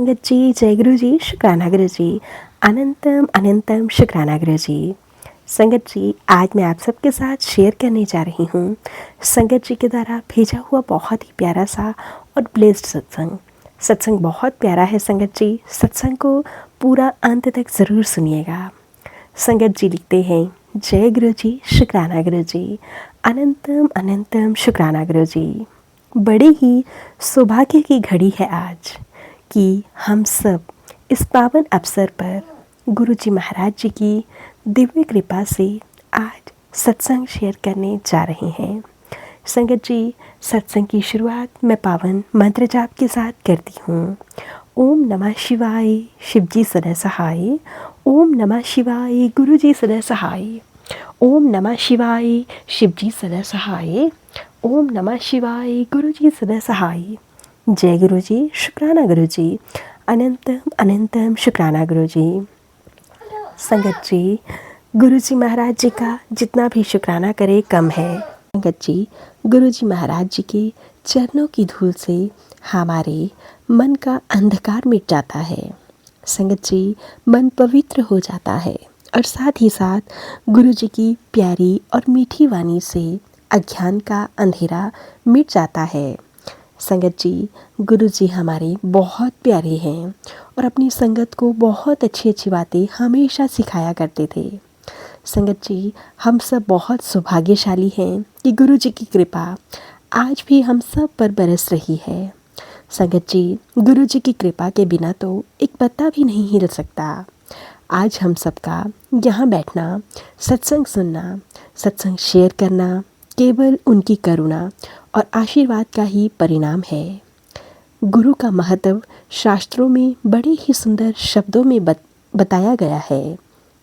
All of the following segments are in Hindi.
संगत जी, जय गुरु जी, शुक्राना गुरु जी, अनंतम अनंतम शुक्राना गुरु जी। संगत जी, आज मैं आप सबके साथ शेयर करने जा रही हूँ संगत जी के द्वारा भेजा हुआ बहुत ही प्यारा सा और ब्लेस्ड सत्संग। सत्संग बहुत प्यारा है संगत जी, सत्संग को पूरा अंत तक ज़रूर सुनिएगा। संगत जी लिखते हैं, जय गुरु जी, शुक्राना गुरु जी, अनंतम अनंतम शुक्राना गुरु जी। बड़ी ही सौभाग्य की घड़ी है आज कि हम सब इस पावन अवसर पर गुरु जी महाराज जी की दिव्य कृपा से आज सत्संग शेयर करने जा रहे हैं। संगत जी, सत्संग की शुरुआत मैं पावन मंत्र जाप के साथ करती हूँ। ओम नमः शिवाय, शिव जी सदा सहाय। ओम नमः शिवाय, गुरु जी सदा सहाय। ओम नमः शिवाय, शिव जी सदा सहाय। ओम नमः शिवाय, गुरु जी सदा सहाय। जय गुरु जी, शुक्राना गुरु जी, अनंतम अनंतम शुक्राना गुरु जी। संगत जी, गुरु जी महाराज जी का जितना भी शुक्राना करे कम है। संगत जी, गुरु जी महाराज जी के चरणों की धूल से हमारे मन का अंधकार मिट जाता है। संगत जी, मन पवित्र हो जाता है और साथ ही साथ गुरु जी की प्यारी और मीठी वाणी से अज्ञान का अंधेरा मिट जाता है। संगत जी, गुरु जी हमारे बहुत प्यारे हैं और अपनी संगत को बहुत अच्छी अच्छी बातें हमेशा सिखाया करते थे। संगत जी, हम सब बहुत सौभाग्यशाली हैं कि गुरु जी की कृपा आज भी हम सब पर बरस रही है। संगत जी, गुरु जी की कृपा के बिना तो एक पत्ता भी नहीं हिल सकता। आज हम सबका यहाँ बैठना, सत्संग सुनना, सत्संग शेयर करना केवल उनकी करुणा और आशीर्वाद का ही परिणाम है। गुरु का महत्व शास्त्रों में बड़े ही सुंदर शब्दों में बताया गया है।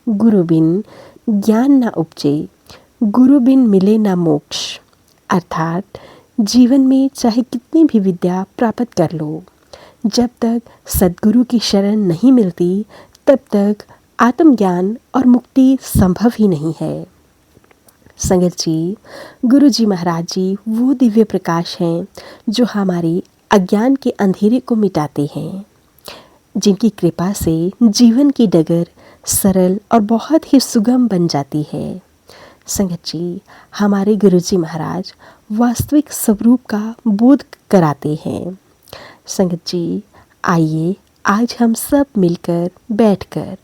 गुरु बिन ज्ञान न उपजे, गुरु बिन मिले न मोक्ष। अर्थात जीवन में चाहे कितनी भी विद्या प्राप्त कर लो, जब तक सद्गुरु की शरण नहीं मिलती तब तक आत्मज्ञान और मुक्ति संभव ही नहीं है। संगत जी, गुरु जी महाराज जी वो दिव्य प्रकाश हैं जो हमारे अज्ञान के अंधेरे को मिटाते हैं, जिनकी कृपा से जीवन की डगर सरल और बहुत ही सुगम बन जाती है। संगत जी, हमारे गुरु जी महाराज वास्तविक स्वरूप का बोध कराते हैं। संगत जी, आइए आज हम सब मिलकर बैठकर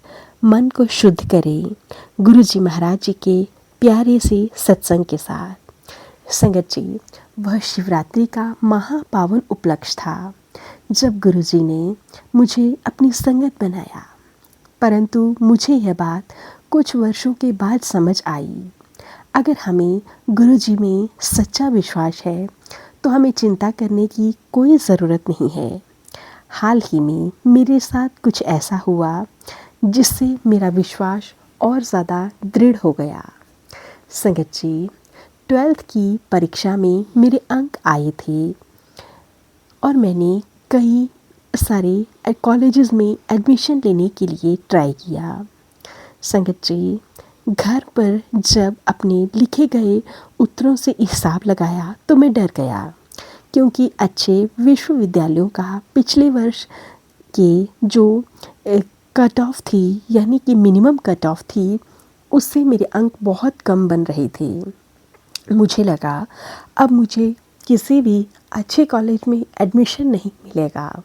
मन को शुद्ध करें गुरु जी महाराज जी के प्यारे से सत्संग के साथ। संगत जी, वह शिवरात्रि का महापावन उपलक्ष्य था जब गुरु जी ने मुझे अपनी संगत बनाया, परंतु मुझे यह बात कुछ वर्षों के बाद समझ आई। अगर हमें गुरु जी में सच्चा विश्वास है तो हमें चिंता करने की कोई ज़रूरत नहीं है। हाल ही में मेरे साथ कुछ ऐसा हुआ जिससे मेरा विश्वास और ज़्यादा दृढ़ हो गया। संगत जी, 12th की परीक्षा में मेरे अंक आए थे और मैंने कई सारे कॉलेजेस में एडमिशन लेने के लिए ट्राई किया। संगत जी, घर पर जब अपने लिखे गए उत्तरों से हिसाब लगाया तो मैं डर गया, क्योंकि अच्छे विश्वविद्यालयों का पिछले वर्ष के जो कट ऑफ थी, यानी कि मिनिमम कट ऑफ थी, उससे मेरे अंक बहुत कम बन रहे थे। मुझे लगा अब मुझे किसी भी अच्छे कॉलेज में एडमिशन नहीं मिलेगा।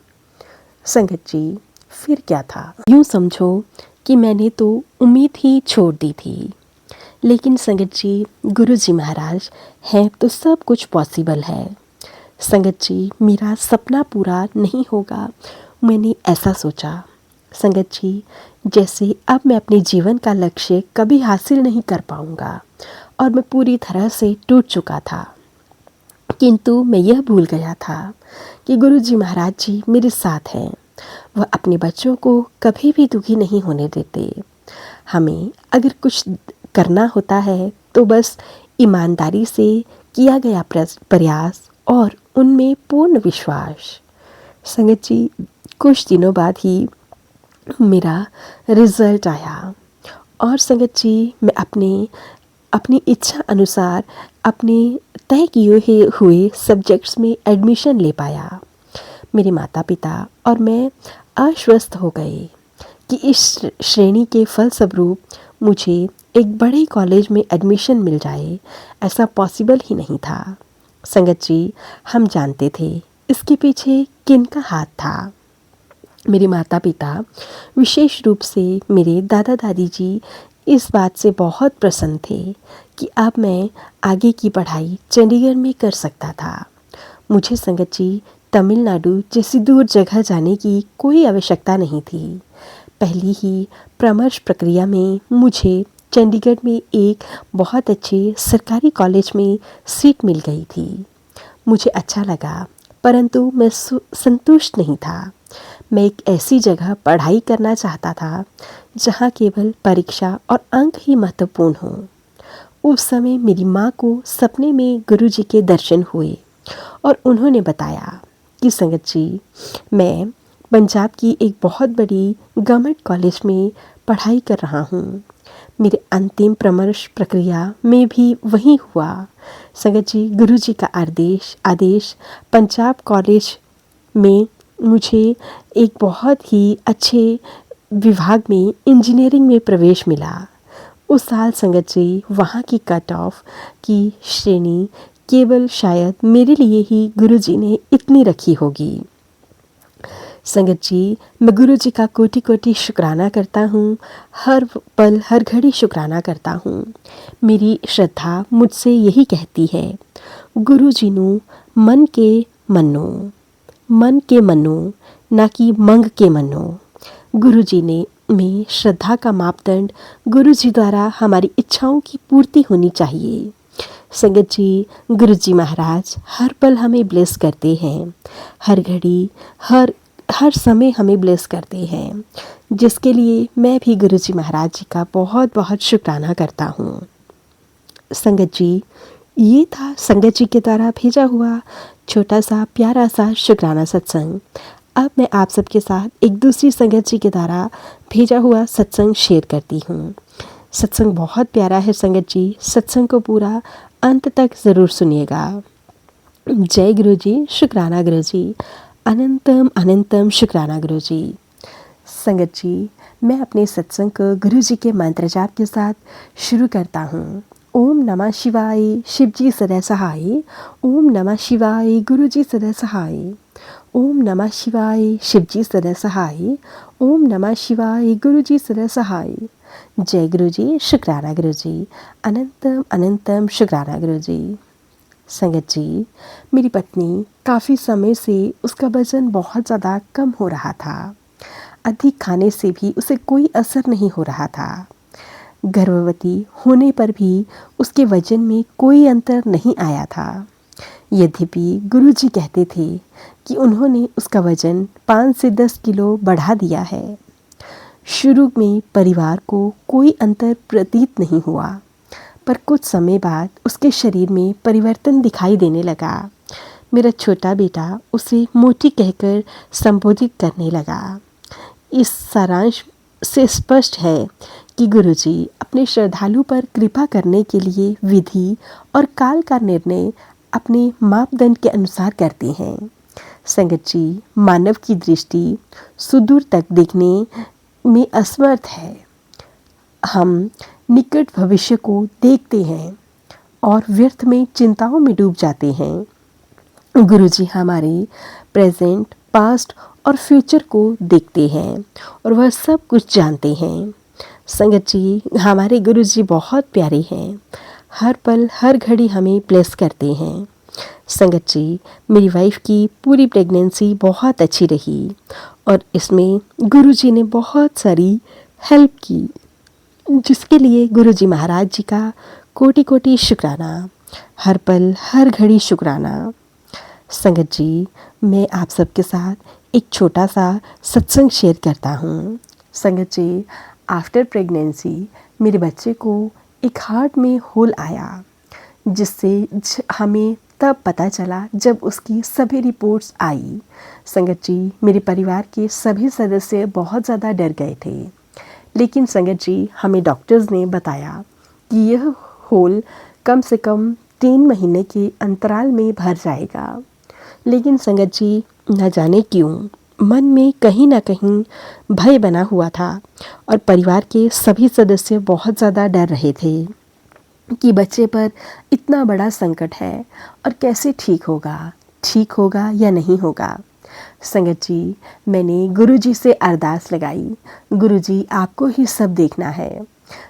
संगत जी, फिर क्या था, यूँ समझो कि मैंने तो उम्मीद ही छोड़ दी थी। लेकिन संगत जी, गुरु जी महाराज हैं तो सब कुछ पॉसिबल है। संगत जी, मेरा सपना पूरा नहीं होगा, मैंने ऐसा सोचा। संगत जी, जैसे अब मैं अपने जीवन का लक्ष्य कभी हासिल नहीं कर पाऊंगा और मैं पूरी तरह से टूट चुका था, किंतु मैं यह भूल गया था कि गुरु जी महाराज जी मेरे साथ हैं। वह अपने बच्चों को कभी भी दुखी नहीं होने देते। हमें अगर कुछ करना होता है तो बस ईमानदारी से किया गया प्रयास और उनमें पूर्ण विश्वास। संगत जी, कुछ दिनों बाद ही मेरा रिज़ल्ट आया और संगत जी, मैं अपनी इच्छा अनुसार अपने तय किए हुए सब्जेक्ट्स में एडमिशन ले पाया। मेरे माता पिता और मैं आश्वस्त हो गए कि इस श्रेणी के फलस्वरूप मुझे एक बड़े कॉलेज में एडमिशन मिल जाए, ऐसा पॉसिबल ही नहीं था। संगत जी, हम जानते थे इसके पीछे किनका हाथ था। मेरे माता पिता, विशेष रूप से मेरे दादा दादी जी, इस बात से बहुत प्रसन्न थे कि अब मैं आगे की पढ़ाई चंडीगढ़ में कर सकता था। मुझे संगत जी तमिलनाडु जैसी दूर जगह जाने की कोई आवश्यकता नहीं थी। पहली ही परामर्श प्रक्रिया में मुझे चंडीगढ़ में एक बहुत अच्छे सरकारी कॉलेज में सीट मिल गई थी। मुझे अच्छा लगा, परंतु मैं संतुष्ट नहीं था। मैं एक ऐसी जगह पढ़ाई करना चाहता था जहाँ केवल परीक्षा और अंक ही महत्वपूर्ण हों। उस समय मेरी माँ को सपने में गुरुजी के दर्शन हुए और उन्होंने बताया कि संगत जी, मैं पंजाब की एक बहुत बड़ी गवर्नमेंट कॉलेज में पढ़ाई कर रहा हूँ। मेरे अंतिम परामर्श प्रक्रिया में भी वही हुआ। संगत जी, गुरुजी का आदेश पंजाब कॉलेज में मुझे एक बहुत ही अच्छे विभाग में इंजीनियरिंग में प्रवेश मिला। उस साल संगत जी, वहाँ की कट ऑफ की श्रेणी केवल शायद मेरे लिए ही गुरुजी ने इतनी रखी होगी। संगत जी, मैं गुरुजी का कोटि कोटि शुक्राना करता हूँ, हर पल हर घड़ी शुक्राना करता हूँ। मेरी श्रद्धा मुझसे यही कहती है, गुरुजी नु मन के मनो, ना कि मंग के मनो। गुरुजी ने में श्रद्धा का मापदंड गुरुजी द्वारा हमारी इच्छाओं की पूर्ति होनी चाहिए। संगत जी, गुरुजी महाराज हर पल हमें ब्लेस करते हैं, हर घड़ी हर समय हमें ब्लेस करते हैं, जिसके लिए मैं भी गुरुजी महाराज जी का बहुत बहुत शुक्राना करता हूँ। संगत जी, ये था संगत जी के द्वारा भेजा हुआ छोटा सा प्यारा सा शुक्राना सत्संग। अब मैं आप सबके साथ एक दूसरी संगत जी के द्वारा भेजा हुआ सत्संग शेयर करती हूँ। सत्संग बहुत प्यारा है संगत जी, सत्संग को पूरा अंत तक ज़रूर सुनिएगा। जय गुरु जी, शुक्राना गुरु जी, अनंतम अनंतम शुक्राना गुरु जी। संगत जी, मैं अपने सत्संग को गुरु जी के मंत्र जाप के साथ शुरू करता हूँ। ओम नमः शिवाय, शिव जी सदा सहाय। ओम नमः शिवाय, गुरु जी सदा सहाय। ओम नमः शिवाय, शिव जी सदा सहाय। ओम नमः शिवाय, गुरु जी सदा सहाय। जय गुरु जी, शुक्राना गुरु जी, अनंतम अनंतम शुक्राना गुरु जी। संगत जी, मेरी पत्नी काफ़ी समय से उसका वज़न बहुत ज़्यादा कम हो रहा था। अधिक खाने से भी उसे कोई असर नहीं हो रहा था। गर्भवती होने पर भी उसके वज़न में कोई अंतर नहीं आया था। यद्यपि गुरुजी कहते थे कि उन्होंने उसका वज़न 5 से 10 किलो बढ़ा दिया है। शुरू में परिवार को कोई अंतर प्रतीत नहीं हुआ, पर कुछ समय बाद उसके शरीर में परिवर्तन दिखाई देने लगा। मेरा छोटा बेटा उसे मोटी कहकर संबोधित करने लगा। इस सारांश से स्पष्ट है कि गुरुजी अपने श्रद्धालु पर कृपा करने के लिए विधि और काल का निर्णय अपने मापदंड के अनुसार करते हैं। संगत जी, मानव की दृष्टि सुदूर तक देखने में असमर्थ है। हम निकट भविष्य को देखते हैं और व्यर्थ में चिंताओं में डूब जाते हैं। गुरुजी हमारे प्रेजेंट, पास्ट और फ्यूचर को देखते हैं और वह सब कुछ जानते हैं। संगत जी, हमारे गुरुजी बहुत प्यारे हैं, हर पल हर घड़ी हमें ब्लेस करते हैं। संगत जी, मेरी वाइफ की पूरी प्रेगनेंसी बहुत अच्छी रही और इसमें गुरुजी ने बहुत सारी हेल्प की, जिसके लिए गुरुजी महाराज जी का कोटि कोटि शुक्राना, हर पल हर घड़ी शुक्राना। संगत जी, मैं आप सबके साथ एक छोटा सा सत्संग शेयर करता हूँ। संगत जी, आफ्टर प्रेगनेंसी मेरे बच्चे को एक हार्ट में होल आया, जिससे हमें तब पता चला जब उसकी सभी रिपोर्ट्स आई। संगत जी, मेरे परिवार के सभी सदस्य बहुत ज़्यादा डर गए थे, लेकिन संगत जी, हमें डॉक्टर्स ने बताया कि यह होल कम से कम 3 महीने के अंतराल में भर जाएगा। लेकिन संगत जी, न जाने क्यों मन में कहीं ना कहीं भय बना हुआ था और परिवार के सभी सदस्य बहुत ज़्यादा डर रहे थे कि बच्चे पर इतना बड़ा संकट है और कैसे ठीक होगा या नहीं होगा। संगत जी, मैंने गुरुजी से अरदास लगाई, गुरुजी आपको ही सब देखना है।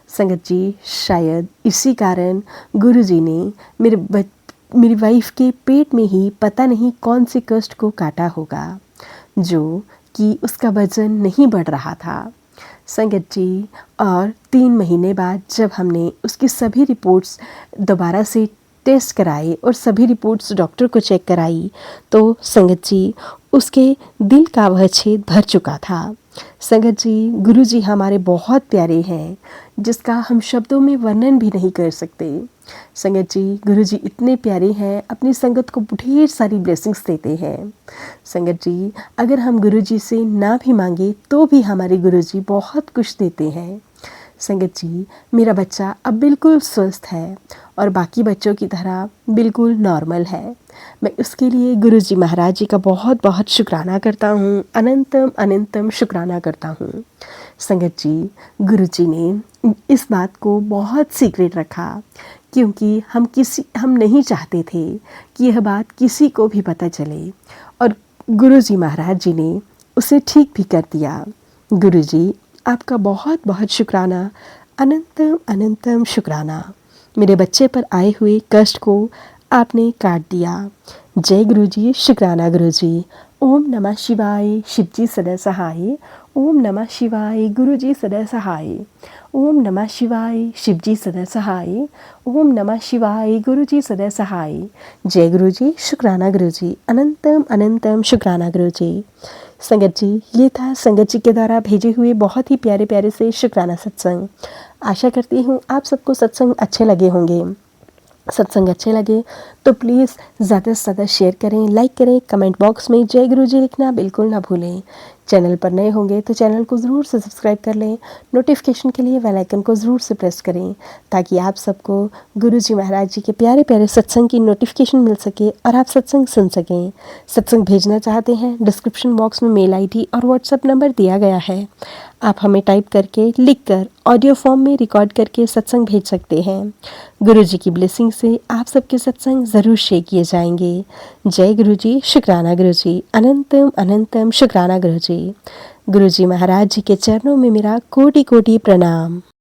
संगत जी, शायद इसी कारण गुरुजी ने मेरी वाइफ के पेट में ही पता नहीं कौन से कष्ट को काटा होगा जो कि उसका वजन नहीं बढ़ रहा था। संगत जी, और 3 महीने बाद जब हमने उसकी सभी रिपोर्ट्स दोबारा से टेस्ट कराए और सभी रिपोर्ट्स डॉक्टर को चेक कराई तो संगत जी, उसके दिल का वह छेद भर चुका था। संगत जी, गुरुजी हमारे बहुत प्यारे हैं जिसका हम शब्दों में वर्णन भी नहीं कर सकते। संगत जी, गुरुजी इतने प्यारे हैं, अपनी संगत को ढेर सारी ब्लेसिंग्स देते हैं। संगत जी, अगर हम गुरुजी से ना भी मांगे तो भी हमारे गुरुजी बहुत कुछ देते हैं। संगत जी, मेरा बच्चा अब बिल्कुल स्वस्थ है और बाकी बच्चों की तरह बिल्कुल नॉर्मल है। मैं उसके लिए गुरुजी महाराज जी का बहुत बहुत शुक्राना करता हूँ, अनंतम अनंतम शुक्राना करता हूँ। संगत जी, गुरुजी ने इस बात को बहुत सीक्रेट रखा क्योंकि हम नहीं चाहते थे कि यह बात किसी को भी पता चले और गुरुजी महाराज जी ने उसे ठीक भी कर दिया। गुरुजी, आपका बहुत बहुत शुक्राना, अनंतम अनंतम शुक्राना। मेरे बच्चे पर आए हुए कष्ट को आपने काट दिया। जय गुरुजी, शुक्राना गुरुजी। ओम नमः शिवाय, शिवजी सदा सहाय। ओम नमः शिवाय, गुरुजी सदा सहाय। ओम नमः शिवाय, शिवजी सदा सहाय। ओम नमः शिवाय, गुरुजी सदा सहाय। जय गुरुजी, शुक्राना गुरुजी, अनंतम अनंतम शुक्राना गुरुजी। संगत जी, ये था संगत जी के द्वारा भेजे हुए बहुत ही प्यारे प्यारे से शुक्राना सत्संग। आशा करती हूँ आप सबको सत्संग अच्छे लगे होंगे। सत्संग अच्छे लगे तो प्लीज़ ज़्यादा से ज़्यादा शेयर करें, लाइक करें, कमेंट बॉक्स में जय गुरुजी लिखना बिल्कुल ना भूलें। चैनल पर नए होंगे तो चैनल को ज़रूर से सब्सक्राइब कर लें। नोटिफिकेशन के लिए बेल आइकन को ज़रूर से प्रेस करें ताकि आप सबको गुरुजी महाराज जी के प्यारे प्यारे सत्संग की नोटिफिकेशन मिल सके और आप सत्संग सुन सकें। सत्संग भेजना चाहते हैं, डिस्क्रिप्शन बॉक्स में मेल ID और व्हाट्सएप नंबर दिया गया है। आप हमें टाइप करके, लिख कर, ऑडियो फॉर्म में रिकॉर्ड करके सत्संग भेज सकते हैं। गुरुजी की ब्लेसिंग से आप सबके सत्संग ज़रूर शेयर किए जाएंगे। जय गुरुजी, शुक्राना गुरुजी, अनंतम अनंतम शुक्राना गुरुजी। गुरुजी महाराज जी के चरणों में मेरा कोटि कोटि प्रणाम।